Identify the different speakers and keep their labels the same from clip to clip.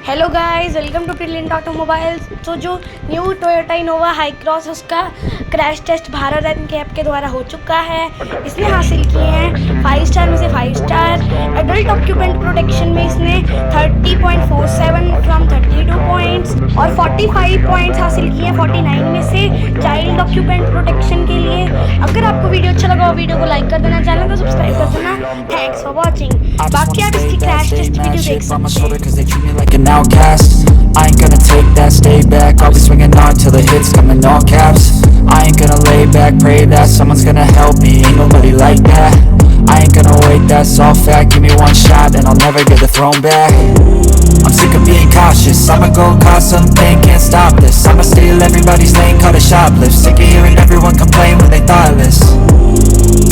Speaker 1: Hello guys, welcome to Brilliant Automobiles. तो जो new Toyota Innova Hycross उसका crash test Bharat BNCAP के द्वारा हो चुका है। इसने हासिल किए हैं 5 स्टार में से 5 स्टार। एडल्ट ऑक्यूपेंट प्रोटेक्शन में इसने 30.47 फ्रॉम 32 पॉइंट्स और 45 पॉइंट्स हासिल किए हैं 49 में से चाइल्ड ऑक्यूपेंट प्रोटेक्शन के लिए। अगर आपको वीडियो अच्छा लगा हो वीडियो को लाइक कर देना, चैनल को सब्सक्राइब कर देना। Thanks for watching. बाकी आप इसकी क्रैश टेस्ट वीडियो देख सकते हैं।
Speaker 2: Outcast, I ain't gonna take that, stay back. I'll be swinging on till the hits come in all caps. I ain't gonna lay back, pray that someone's gonna help me. Ain't nobody like that. I ain't gonna wait, that's all fact. Give me one shot and I'll never get the throne back. I'm sick of being cautious. I'ma go cause something, can't stop this. I'ma steal everybody's lane, call it shoplift. Sick of hearing everyone complain when they thoughtless.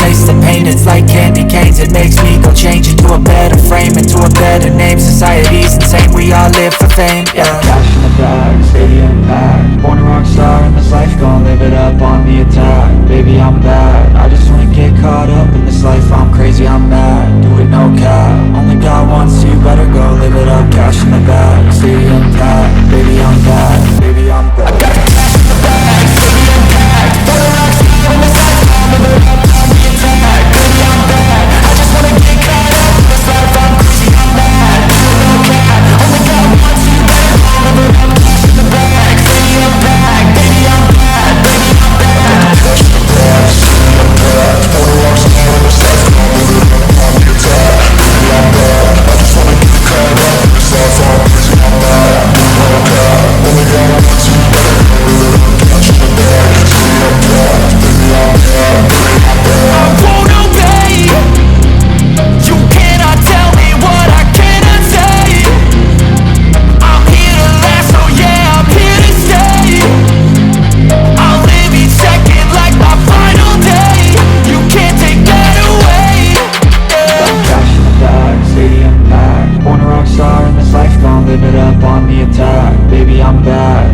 Speaker 2: Taste the pain, it's like candy canes. It makes me go change into a better frame, into a better name. Society's insane, we all live for fame, yeah. Cash in the bag, stadium packed. Born a rock star in this life, gon' live it up on the attack. Baby, I'm bad, I just wanna get caught up in this life. I'm crazy, I'm mad, do it no cap. Only got one, so you better go live it up. Cash in the bag, stadium packed. Baby, I'm bad, baby, I'm bad. I got cash in the bag, stadium packed. Born a rock star in this life, gon' live it up on the attack. Baby, I'm bad, I just wanna get caught up in this life. I'm crazy, I'm mad, do it no cap. Only got one, so you better go live it up. Cash in the bag, stadium packed. Baby, I'm bad, baby, I'm bad. Cash in the bag, stadium packed. Born a rock star in this life, gon' live it up on the attack. Baby, I'm bad, I just wanna get caught up in this life. I'm crazy, I'm mad, do it no cap. Only got one, so you better go live it up. Cash in the bag, stadium packed. Baby, I'm bad, baby, I'm bad. I won't obey. You cannot tell me what I cannot say. I'm here to last, so yeah, I'm here to stay. I'll live each second like my final day. You can't take that away, yeah. Cash in the bag, stadium packed. Born a rock star in this life, gon' live it up on the attack. Baby, I'm bad,